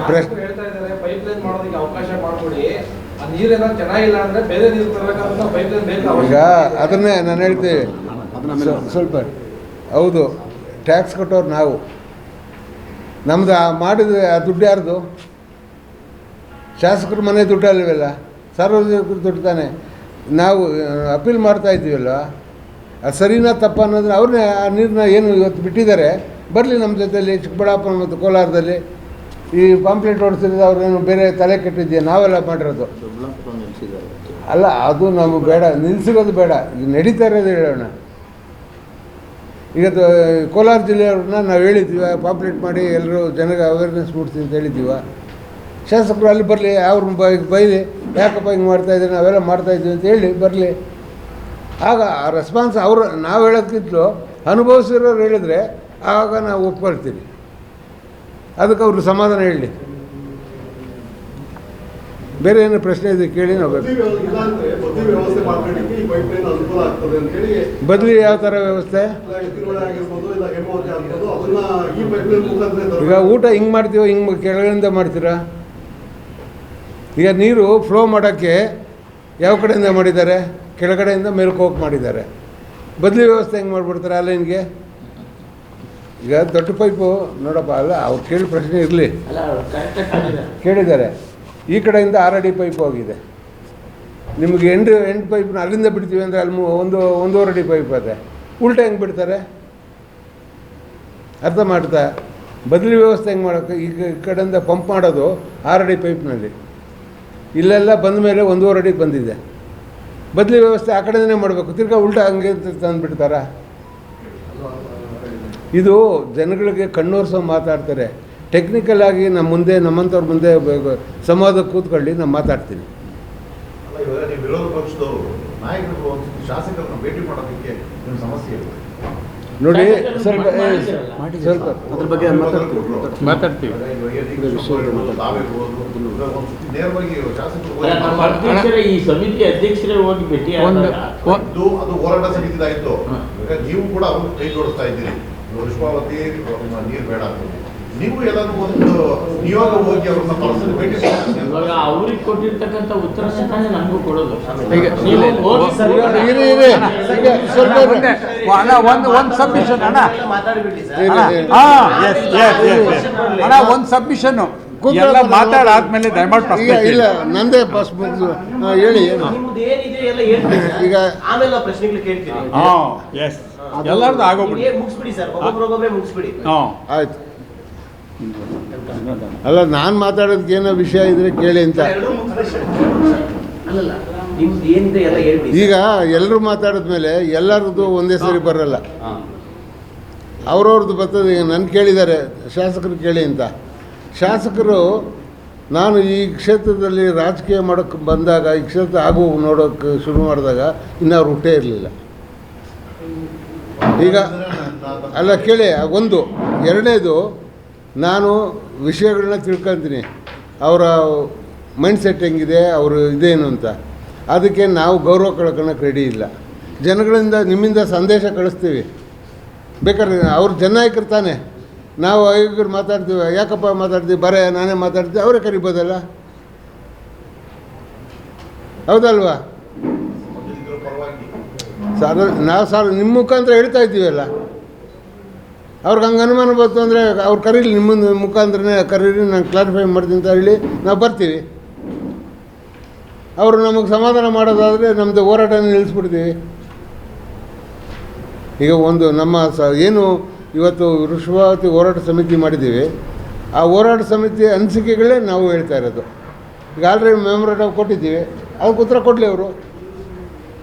ಹೇಳ್ತಾ ಇದ್ದಾರೆ pipe line ಮಾಡೋದಕ್ಕೆ ಅವಕಾಶ ಮಾಡಿಕೊಡಿ, ಆ ನೀರೆಲ್ಲ ಚೆನ್ನಾಗಿಲ್ಲ ಅಂದರೆ ಬೇರೆ ನೀರು ತರಬೇಕಂತ ಪೈಪ್ ಲೈನ್ ಬೇಕು. ಈಗ ಅದನ್ನೇ ನಾನು ಹೇಳ್ತೀವಿ ಸ್ವಲ್ಪ. ಹೌದು, ಟ್ಯಾಕ್ಸ್ ಕಟ್ಟೋರು ನಾವು. ನಮ್ದು ಮಾಡಿದ ಆ ದುಡ್ಡು ಯಾರ್ದು? ಶಾಸಕರು ಮನೆ ದುಡ್ಡು ಅಲ್ವಲ್ಲ, ಸಾರ್ವಜನಿಕರು ದುಡ್ಡು ತಾನೆ. ನಾವು ಅಪೀಲ್ ಮಾಡ್ತಾ ಇದ್ದೀವಲ್ಲ, ಅದು ಸರಿನಾ ತಪ್ಪ ಅನ್ನೋದನ್ನ ಅವ್ರನ್ನೇ ಆ ನೀರನ್ನ ಏನು ಇವತ್ತು ಬಿಟ್ಟಿದ್ದಾರೆ ಬರಲಿ ನಮ್ಮ ಜೊತೆಯಲ್ಲಿ. ಚಿಕ್ಕಬಳ್ಳಾಪುರ ಮತ್ತು ಕೋಲಾರದಲ್ಲಿ ಈ ಪಾಂಪ್ಲೆಟ್ ಹೊಡ್ತಿರೋದು ಅವ್ರೇನು ಬೇರೆ ತಲೆ ಕೆಟ್ಟಿದೆಯಾ? ನಾವೆಲ್ಲ ಮಾಡಿರೋದು ಅಲ್ಲ. ಅದು ನಮಗೆ ಬೇಡ, ನಿಲ್ಲಿಸಿರೋದು ಬೇಡ, ಈಗ ನಡೀತಾ ಇರೋದು ಹೇಳೋಣ. ಈಗ ಕೋಲಾರ ಜಿಲ್ಲೆಯವ್ರನ್ನ ನಾವು ಹೇಳಿದ್ದೀವ ಪಾಂಪ್ಲೆಟ್ ಮಾಡಿ ಎಲ್ಲರೂ ಜನಗೆ ಅವೇರ್ನೆಸ್ ಮೂಡಿಸಿ ಅಂತ ಹೇಳಿದ್ದೀವ. ಶಾಸಕರು ಅಲ್ಲಿ ಬರಲಿ, ಅವ್ರನ್ನ ಬೈಲಿ, ಯಾಕಪ್ಪ ಹಿಂಗೆ ಮಾಡ್ತಾಯಿದ್ದೀವಿ, ನಾವೆಲ್ಲ ಮಾಡ್ತಾಯಿದ್ದೀವಿ ಅಂತ ಹೇಳಿ ಬರಲಿ. ಆಗ ಆ ರೆಸ್ಪಾನ್ಸ್ ಅವರು ನಾವು ಹೇಳೋದಕ್ಕಿಂತಲೂ ಅನುಭವಿಸಿರೋರು ಹೇಳಿದ್ರೆ ಆಗ ನಾವು ಒಪ್ಕೊಳ್ತೀವಿ. ಅದಕ್ಕೆ ಅವರು ಸಮಾಧಾನ ಹೇಳಿ. ಬೇರೆ ಏನು ಪ್ರಶ್ನೆ ಇದೆ ಕೇಳಿ. ನಾವು ಬದಲಿ ಯಾವ ಥರ ವ್ಯವಸ್ಥೆ? ಈಗ ಊಟ ಹಿಂಗೆ ಮಾಡ್ತೀವೋ ಹಿಂಗೆ ಕೆಳಗಡೆಯಿಂದ ಮಾಡ್ತೀರಾ? ಈಗ ನೀರು ಫ್ಲೋ ಮಾಡೋಕ್ಕೆ ಯಾವ ಕಡೆಯಿಂದ ಮಾಡಿದ್ದಾರೆ? ಕೆಳಗಡೆಯಿಂದ ಮೇಲಕ್ಕೆ ಹೋಗಿ ಮಾಡಿದ್ದಾರೆ. ಬದಲಿ ವ್ಯವಸ್ಥೆ ಹೆಂಗೆ ಮಾಡಿಬಿಡ್ತಾರೆ ಆ ಲೈನ್ಗೆ? ಈಗ ದೊಡ್ಡ ಪೈಪು ನೋಡಪ್ಪ, ಅಲ್ಲ ಅವ್ರು ಕೇಳಿ ಪ್ರಶ್ನೆ ಇರಲಿ, ಕೇಳಿದ್ದಾರೆ. ಈ ಕಡೆಯಿಂದ 6 ಅಡಿ ಪೈಪ್ ಹೋಗಿದೆ. ನಿಮಗೆ ಎಂಟು ಪೈಪ್ನ ಅಲ್ಲಿಂದ ಬಿಡ್ತೀವಿ ಅಂದರೆ ಅಲ್ಲಿ ಒಂದೂವರೆ ಅಡಿ ಪೈಪ್ ಅದೇ. ಉಲ್ಟಾ ಹೆಂಗೆ ಬಿಡ್ತಾರೆ? ಅರ್ಥ ಮಾಡ್ತಾ? ಬದಲಿ ವ್ಯವಸ್ಥೆ ಹೆಂಗೆ ಮಾಡೋಕ್ಕೆ? ಈ ಕಡೆಯಿಂದ ಪಂಪ್ ಮಾಡೋದು 6 ಅಡಿ ಪೈಪ್ನಲ್ಲಿ, ಇಲ್ಲೆಲ್ಲ ಬಂದ ಮೇಲೆ 1.5 ಅಡಿಗೆ ಬಂದಿದೆ. ಬದಲಿ ವ್ಯವಸ್ಥೆ ಆ ಕಡೆನೇ ಮಾಡಬೇಕು, ತಿರ್ಗಾ ಉಲ್ಟಾ ಹಂಗೆ ತಂದುಬಿಡ್ತಾರ? ಇದು ಜನಗಳಿಗೆ ಕಣ್ಣೋರ್ಸೋ ಮಾತಾಡ್ತಾರೆ. ಟೆಕ್ನಿಕಲ್ ಆಗಿ ನಮ್ಮ ಮುಂದೆ, ನಮ್ಮಂಥವ್ರ ಮುಂದೆ ಸಂವಾದಕ್ಕೆ ಕೂತ್ಕೊಳ್ಳಿ, ನಾನು ಮಾತಾಡ್ತೀನಿ. ವಿರೋಧ ಪಕ್ಷದವರು ನಾಯಕರು ಶಾಸಕರನ್ನು ಭೇಟಿ ಮಾಡೋದಕ್ಕೆ ಸಮಸ್ಯೆ ಇದೆ ನೋಡಿ. ಸ್ವಲ್ಪ ಅದ್ರ ಬಗ್ಗೆ ಮಾತಾಡ್ತೀವಿ. ಈ ಸಮಿತಿ ಅಧ್ಯಕ್ಷರೇ ಹೋಗಿ ಭೇಟಿ ಅದು ಹೋರಾಟ ಸಮಿತಿದಾಗಿತ್ತು. ನೀವು ಕೂಡ ಅವ್ರು ಕೈ ಜೋಡಿಸ್ತಾ ಇದ್ದೀರಿ, ವಿಶ್ವಾವತಿ ನೀರು ಬೇಡ ಅಂತ. ನೀವು ಎಲ್ಲರೂ ಒಂದು ನಿಯೋಗ ಹೋಗಿ ಅವ್ರನ್ನ ಪರ್ಸನ್ ಭೇಟಿ ಇವಾಗ ಅವ್ರಿಗೆ ಕೊಟ್ಟಿರ್ತಕ್ಕಂಥ ಉತ್ತರನೇ ತಾನೇ ನಮಗೂ ಕೊಡೋದು. ಒಂದು ಸಬ್ಮಿಷನ್ ಅಣ್ಣ, ಒಂದು ಸಬ್ಮಿಷನ್ ಎಲ್ಲ ಮಾತಾಡಾದ್ಮೇಲೆ ದಯಮಾಡಿ ಇಲ್ಲ, ನಂದೇ ಬಸ್ ಹೇಳಿ. ಈಗ ಆಮೇಲೆ ಪ್ರಶ್ನೆಗಳು ಕೇಳ್ತೀವಿ. ಎಲ್ಲರದ್ದು ಆಗೋಗ್ಬಿಡಿ, ಮುಗಿಸ್ಬಿಡಿ ಸರ್, ಒಬ್ಬೊಬ್ಬರೊಬ್ಬರೇ ಮುಗಿಸ್ಬಿಡಿ. ಆಯ್ತು. ಅಲ್ಲ, ನಾನು ಮಾತಾಡೋದಕ್ಕೆ ಏನೋ ವಿಷಯ ಇದ್ರೆ ಕೇಳಿ ಅಂತ. ಈಗ ಎಲ್ಲರೂ ಮಾತಾಡಿದ್ಮೇಲೆ ಎಲ್ಲರದ್ದು ಒಂದೇ ಸರಿ ಬರಲ್ಲ, ಅವ್ರವ್ರದ್ದು ಬರ್ತದೆ. ಈಗ ನನ್ನ ಕೇಳಿದ್ದಾರೆ ಶಾಸಕರು ಕೇಳಿ ಅಂತ. ಶಾಸಕರು ನಾನು ಈ ಕ್ಷೇತ್ರದಲ್ಲಿ ರಾಜಕೀಯ ಮಾಡೋಕ್ಕೆ ಬಂದಾಗ, ಈ ಕ್ಷೇತ್ರ ಆಗು ನೋಡೋಕ್ಕೆ ಶುರು ಮಾಡಿದಾಗ ಇನ್ನು ಅವ್ರು ಹುಟ್ಟೇ ಇರಲಿಲ್ಲ. ಈಗ ಅಲ್ಲ ಕೇಳಿ, ಒಂದು. ಎರಡನೇದು, ನಾನು ವಿಷಯಗಳನ್ನ ತಿಳ್ಕೊತೀನಿ, ಅವರ ಮೈಂಡ್ಸೆಟ್ ಹೆಂಗಿದೆ, ಅವರು ಇದೇನು ಅಂತ. ಅದಕ್ಕೆ ನಾವು ಗೌರವ ಕಳ್ಕೊಳ್ಳೋಕೆ ರೆಡಿ ಇಲ್ಲ. ಜನಗಳಿಂದ, ನಿಮ್ಮಿಂದ ಸಂದೇಶ ಕಳಿಸ್ತೀವಿ. ಬೇಕಾದ್ರೆ ಅವ್ರು ಜನನಾಯಕರು ತಾನೆ. ನಾವು ಆಯೋಗರು ಮಾತಾಡ್ತೀವಿ, ಯಾಕಪ್ಪ ಮಾತಾಡ್ತೀವಿ, ಬರೇ ನಾನೇ ಮಾತಾಡ್ತೀವಿ, ಅವರೇ ಕರಿಬೋದಲ್ಲ, ಹೌದಲ್ವಾ? ನಾವು ನಿಮ್ಮ ಮುಖಾಂತರ ಹೇಳ್ತಾ ಇದ್ದೀವಲ್ಲ. ಅವ್ರಿಗೆ ಹಂಗೆ ಅನುಮಾನ ಬಂತು ಅಂದರೆ ಅವ್ರು ಕರೀಲಿ, ನಿಮ್ಮ ಮುಖಾಂತರನೇ ಕರೀಲಿ, ನಾನು ಕ್ಲಾರಿಫೈ ಮಾಡ್ತೀನಿ ಅಂತ ಹೇಳಿ ನಾವು ಬರ್ತೀವಿ. ಅವರು ನಮಗೆ ಸಮಾಧಾನ ಮಾಡೋದಾದರೆ ನಮ್ಮದು ಹೋರಾಟನ ನಿಲ್ಲಿಸ್ಬಿಡ್ತೀವಿ. ಈಗ ಒಂದು ನಮ್ಮ ಏನು ಇವತ್ತು ವೃಷಭಾವತಿ ಹೋರಾಟ ಸಮಿತಿ ಮಾಡಿದ್ದೀವಿ, ಆ ಹೋರಾಟ ಸಮಿತಿ ಅನಿಸಿಕೆಗಳೇ ನಾವು ಹೇಳ್ತಾ ಇರೋದು. ಈಗ ಆಲ್ರೆಡಿ ಮೆಮೊರಾಂಡಮ್ ಕೊಟ್ಟಿದ್ದೀವಿ, ಅದಕ್ಕೆ ಉತ್ತರ ಕೊಡಲಿ ಅವರು.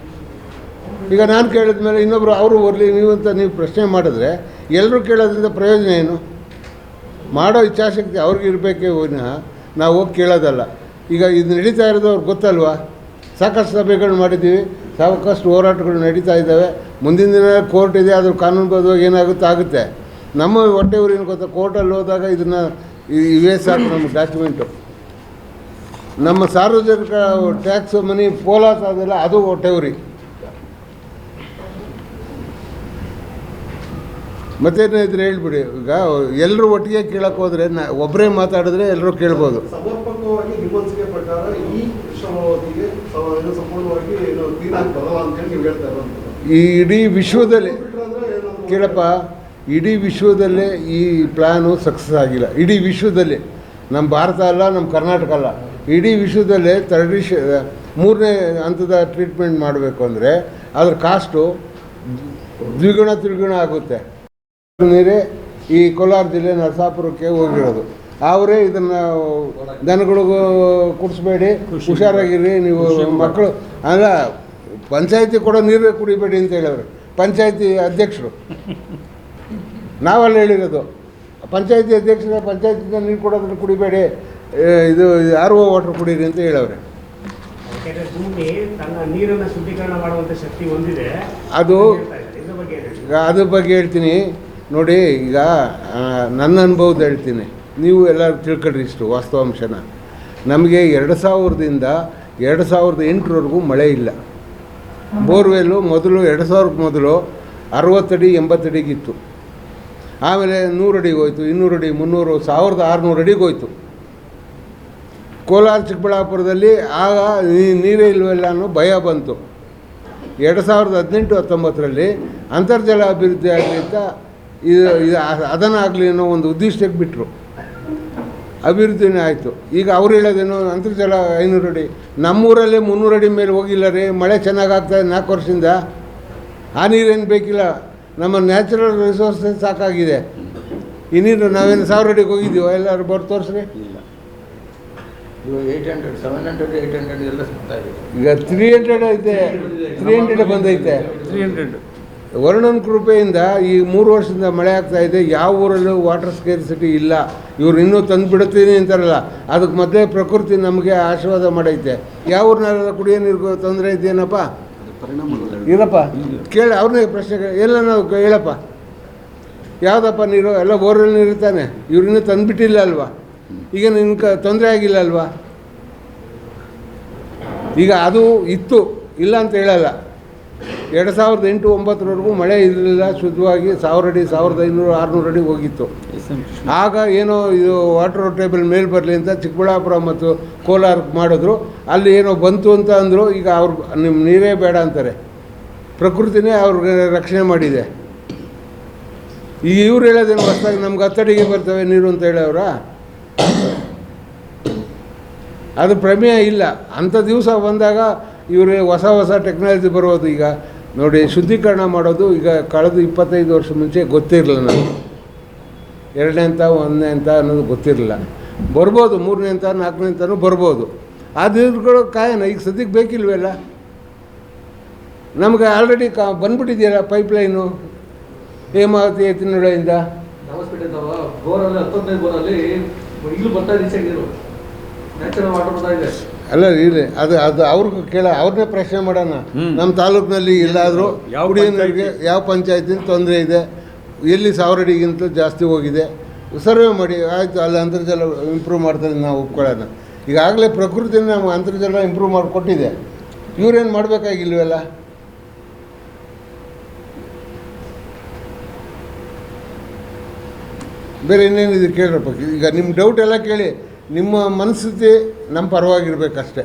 ಈಗ ನಾನು ಕೇಳಿದ ಮೇಲೆ ಇನ್ನೊಬ್ಬರು ಅವರು ಬರಲಿ ನೀವು ಪ್ರಶ್ನೆ ಮಾಡಿದ್ರೆ ಎಲ್ಲರೂ ಕೇಳೋದ್ರಿಂದ ಪ್ರಯೋಜನ ಏನು? ಮಾಡೋ ಇಚ್ಛಾಶಕ್ತಿ ಅವ್ರಿಗೆ ಇರಬೇಕೇ ವಿನಃ ನಾವು ಹೋಗಿ ಕೇಳೋದಲ್ಲ. ಈಗ ಇದು ನಡೀತಾ ಇರೋದು ಅವ್ರಿಗೆ ಗೊತ್ತಲ್ವ? ಸಾಕಷ್ಟು ಸಭೆಗಳು ಮಾಡಿದ್ದೀವಿ, ಸಾಕಷ್ಟು ಹೋರಾಟಗಳು ನಡೀತಾ ಇದ್ದಾವೆ. ಮುಂದಿನ ದಿನ ಕೋರ್ಟ್ ಇದೆ, ಅದ್ರ ಕಾನೂನುಬದ್ಧವಾಗಿ ಏನಾಗುತ್ತೆ ಆಗುತ್ತೆ. ನಮ್ಮ ಹೊಟ್ಟೆ ಊರಿನ ಗೊತ್ತಾ, ಕೋರ್ಟಲ್ಲಿ ಹೋದಾಗ ಇದನ್ನು ಇವೇ ಸಾಕು ನಮಗೆ ಡಾಕ್ಯುಮೆಂಟು. ನಮ್ಮ ಸಾರ್ವಜನಿಕ ಟ್ಯಾಕ್ಸ್ ಮನಿ ಪೋಲಾಸ್ ಅದೆಲ್ಲ ಅದು ಹೊಟ್ಟೆ ಊರಿ. ಮತ್ತೇನು ಇದ್ರೆ ಹೇಳ್ಬಿಡಿ. ಈಗ ಎಲ್ಲರೂ ಒಟ್ಟಿಗೆ ಕೇಳಕ್ಕೆ ಹೋದರೆ ಒಬ್ಬರೇ ಮಾತಾಡಿದ್ರೆ ಎಲ್ಲರೂ ಕೇಳ್ಬೋದು. ಸಮರ್ಪಕವಾಗಿ ನಿಮ್ಮನ್ಸಿಗೆ ಪ್ರಕಾರ ಈ ಶ್ರಮವತಿಗೆ ಸಂಪೂರ್ಣವಾಗಿ ತೀರಾಗಿ ಬರಲ್ಲ ಅಂತೇಳಿ ನೀವು ಹೇಳ್ತಾ ಇರೋದು. ಈ ಇಡೀ ವಿಶ್ವದಲ್ಲಿ ಕೇಳಪ್ಪ, ಇಡೀ ವಿಶ್ವದಲ್ಲೇ ಈ ಪ್ಲ್ಯಾನು ಸಕ್ಸಸ್ ಆಗಿಲ್ಲ. ಇಡೀ ವಿಶ್ವದಲ್ಲಿ, ನಮ್ಮ ಭಾರತ ಅಲ್ಲ, ನಮ್ಮ ಕರ್ನಾಟಕ ಅಲ್ಲ, ಇಡೀ ವಿಶ್ವದಲ್ಲೇ ಮೂರನೇ ಹಂತದ ಟ್ರೀಟ್ಮೆಂಟ್ ಮಾಡಬೇಕು ಅಂದರೆ ಅದ್ರ ಕಾಸ್ಟು ದ್ವಿಗುಣ ತ್ರಿಗುಣ ಆಗುತ್ತೆ. ನೀರೇ ಈ ಕೋಲಾರ ಜಿಲ್ಲೆ ನರಸಾಪುರಕ್ಕೆ ಹೋಗಿರೋದು. ಅವರೇ ಇದನ್ನು ದನಗಳಿಗೂ ಕುಡಿಸ್ಬೇಡಿ, ಹುಷಾರಾಗಿರಿ ನೀವು ಮಕ್ಕಳು ಅಲ್ಲ, ಪಂಚಾಯತಿ ಕೂಡ ನೀರು ಕುಡಿಬೇಡಿ ಅಂತ ಹೇಳವ್ರೆ ಪಂಚಾಯತಿ ಅಧ್ಯಕ್ಷರು. ನಾವಲ್ಲ ಹೇಳಿರೋದು, ಪಂಚಾಯತಿ ಅಧ್ಯಕ್ಷರ ಪಂಚಾಯತಿಂದ ನೀರು ಕೊಡೋದನ್ನು ಕುಡಿಬೇಡಿ, ಇದು RO ವಾಟರ್ ಕುಡೀರಿ ಅಂತ ಹೇಳವ್ರೆ. ಯಾಕೆಂದರೆ ಭೂಮಿ ತನ್ನ ನೀರನ್ನು ಶುದ್ಧೀಕರಣ ಮಾಡುವಂಥ ಶಕ್ತಿ ಹೊಂದಿದೆ. ಅದು ಅದ್ರ ಬಗ್ಗೆ ಹೇಳ್ತೀನಿ ನೋಡಿ. ಈಗ ನನ್ನ ಅನುಭವದ ಹೇಳ್ತೀನಿ, ನೀವು ಎಲ್ಲರೂ ತಿಳ್ಕೊಳ್ರಿ ಇಷ್ಟು ವಾಸ್ತವಾಂಶನ. ನಮಗೆ 2000ದಿಂದ 2008ವರೆಗೂ ಮಳೆ ಇಲ್ಲ. ಬೋರ್ವೆಲ್ಲು ಮೊದಲು 2000ಕ್ಕೆ ಮೊದಲು 60 ಅಡಿ 80 ಅಡಿಗಿತ್ತು. ಆಮೇಲೆ 100 ಅಡಿಗೆ ಹೋಯ್ತು, 200 ಅಡಿ, 300, 1600 ಅಡಿಗೆ ಹೋಯ್ತು. ಕೋಲಾರ ಚಿಕ್ಕಬಳ್ಳಾಪುರದಲ್ಲಿ ಆಗ ನೀರೇ ಇಲ್ವಲ್ಲ ಅನ್ನೋ ಭಯ ಬಂತು. 2018-19ರಲ್ಲಿ ಅಂತರ್ಜಲ ಅಭಿವೃದ್ಧಿ ಆಗಲಿ ಅಂತ ಇದು ಅದನ್ನಾಗಲಿ ಅನ್ನೋ ಒಂದು ಉದ್ದೇಶಕ್ಕೆ ಬಿಟ್ಟರು. ಅಭಿವೃದ್ಧಿನೇ ಆಯಿತು. ಈಗ ಅವ್ರು ಹೇಳೋದೇನು, ಅಂತರ್ಜಲ 500 ಅಡಿ, ನಮ್ಮೂರಲ್ಲೇ 300 ಅಡಿ ಮೇಲೆ ಹೋಗಿಲ್ಲ ರೀ. ಮಳೆ ಚೆನ್ನಾಗಾಗ್ತಾಯಿದೆ 4 ವರ್ಷದಿಂದ. ಆ ನೀರೇನು ಬೇಕಿಲ್ಲ, ನಮ್ಮ ನ್ಯಾಚುರಲ್ ರಿಸೋರ್ಸಸ್ ಸಾಕಾಗಿದೆ. ಈ ನೀರು ನಾವೇನು 1000 ಅಡಿಗೆ ಹೋಗಿದ್ದೀವೋ? ಎಲ್ಲರೂ ಬರ್ದು ತೋರಿಸ್ರಿ. ಇವಾಗ 800, 700, 800 ಎಲ್ಲ ಸಿಗ್ತಾ ಇದೆ. ಈಗ 300 ಐತೆ, 300 ಬಂದೈತೆ. 300 ವರ್ಣನ ಕೃಪೆಯಿಂದ ಈ 3 ವರ್ಷದಿಂದ ಮಳೆ ಆಗ್ತಾ ಇದೆ. ಯಾವ ಊರಲ್ಲೂ ವಾಟರ್ ಸ್ಕೇರ್ಸಿಟಿ ಇಲ್ಲ. ಇವ್ರು ಇನ್ನೂ ತಂದು ಬಿಡುತ್ತೀನಿ ಅಂತಾರಲ್ಲ, ಅದಕ್ಕೆ ಮೊದಲೇ ಪ್ರಕೃತಿ ನಮಗೆ ಆಶೀರ್ವಾದ ಮಾಡೈತೆ. ಯಾವ ಊರಿನಾರ ಕುಡಿಯೋ ನೀರಿಗೂ ತೊಂದರೆ ಇದೆಯೇನಪ್ಪ? ಇರಪ್ಪ ಕೇಳಿ, ಅವ್ರನ್ನೇ ಪ್ರಶ್ನೆ ಎಲ್ಲ ನಾವು ಹೇಳಪ್ಪ, ಯಾವುದಪ್ಪ ನೀರು? ಎಲ್ಲ ಬೋರ್ವೆಲ್ ನೀರು ಇರ್ತಾನೆ. ಇವ್ರು ಇನ್ನೂ ತಂದುಬಿಟ್ಟಿಲ್ಲ ಅಲ್ವಾ? ಈಗ ನಿನ್ಗೆ ತೊಂದರೆ ಆಗಿಲ್ಲ ಅಲ್ವಾ? ಈಗ ಅದು ಇತ್ತು, ಇಲ್ಲ ಅಂತ ಹೇಳಲ್ಲ. 2008-9ವರೆಗೂ ಮಳೆ ಇರಲಿಲ್ಲ, ಶುದ್ಧವಾಗಿ 1000 ಅಡಿ, 1500, 600 ಅಡಿ ಹೋಗಿತ್ತು. ಆಗ ಏನೋ ಇದು ವಾಟರ್ ಟೇಬಲ್ ಮೇಲೆ ಬರಲಿ ಅಂತ ಚಿಕ್ಕಬಳ್ಳಾಪುರ ಮತ್ತು ಕೋಲಾರಕ್ಕೆ ಮಾಡಿದ್ರು. ಅಲ್ಲಿ ಏನೋ ಬಂತು ಅಂತ ಅಂದರು. ಈಗ ಅವ್ರು ನಿಮ್ಮ ನೀರೇ ಬೇಡ ಅಂತಾರೆ. ಪ್ರಕೃತಿನೇ ಅವ್ರಿಗೆ ರಕ್ಷಣೆ ಮಾಡಿದೆ. ಈಗ ಇವ್ರು ಹೇಳೋದೇನು ಹೊಸದಾಗಿ ನಮ್ಗೆ 10 ಅಡಿಗೆ ಬರ್ತವೆ ನೀರು ಅಂತ ಹೇಳೋರ? ಅದು ಪ್ರಮೇಯ ಇಲ್ಲ. ಅಂಥ ದಿವಸ ಬಂದಾಗ ಇವರು ಹೊಸ ಟೆಕ್ನಾಲಜಿ ಬರೋದು. ಈಗ ನೋಡಿ, ಶುದ್ಧೀಕರಣ ಮಾಡೋದು ಈಗ ಕಳೆದ 25 ವರ್ಷ ಮುಂಚೆ ಗೊತ್ತಿರಲಿಲ್ಲ ನನಗೆ. 2ನೇ ಹಂತ 1ನೇ ಹಂತ ಅನ್ನೋದು ಗೊತ್ತಿರಲಿಲ್ಲ. ಬರ್ಬೋದು 3ನೇ ಹಂತ 4ನೇ ಹಂತನೂ ಬರ್ಬೋದು. ಅದುಗಳು ಕಾಯನ ಈಗ ಸದ್ಯಕ್ಕೆ ಬೇಕಿಲ್ವಲ್ಲ? ನಮಗೆ ಆಲ್ರೆಡಿ ಬಂದ್ಬಿಟ್ಟಿದೆಯಲ್ಲ ಪೈಪ್ಲೈನು ಹೇಮಾವತಿ ಎತ್ತಿನೊಳೆಯಿಂದ. ಬೋರಲ್ಲಿ 19 ಬೋರಲ್ಲಿ ಈಗಲೂ ಬರ್ತಾ ಇದೆ ನೀರು, ನ್ಯಾಚುರಲ್ ವಾಟರ್ ಬರ್ತಾ ಇದೆ. ಅಲ್ಲ ಇಲ್ಲಿ ಅದು ಅವ್ರಿಗೂ ಅವ್ರನ್ನೇ ಪ್ರಶ್ನೆ ಮಾಡೋಣ. ನಮ್ಮ ತಾಲೂಕಿನಲ್ಲಿ ಎಲ್ಲಾದರೂ ಕುಡಿಯೋ ನೀರಿಗೆ ಯಾವ ಪಂಚಾಯತಿನ ತೊಂದರೆ ಇದೆ, ಎಲ್ಲಿ 1000 ಅಡಿಗಿಂತ ಜಾಸ್ತಿ ಹೋಗಿದೆ, ಸರ್ವೆ ಮಾಡಿ. ಆಯಿತು, ಅಲ್ಲಿ ಅಂತರ್ಜಲ ಇಂಪ್ರೂವ್ ಮಾಡ್ತಾರೆ, ನಾವು ಒಪ್ಕೊಳ್ಳೋಣ. ಈಗಾಗಲೇ ಪ್ರಕೃತಿನ ನಾವು ಅಂತರ್ಜಲ ಇಂಪ್ರೂವ್ ಮಾಡಿಕೊಟ್ಟಿದೆ. ಇವ್ರೇನು ಮಾಡಬೇಕಾಗಿಲ್ವಲ್ಲ? ಬೇರೆ ಇನ್ನೇನಿದೆ ಕೇಳ್ರಪ್ಪ. ಈಗ ನಿಮ್ಮ ಡೌಟ್ ಎಲ್ಲ ಕೇಳಿ, ನಿಮ್ಮ ಮನಸ್ಥಿತಿ ನಮ್ಮ ಪರವಾಗಿರ್ಬೇಕಷ್ಟೆ.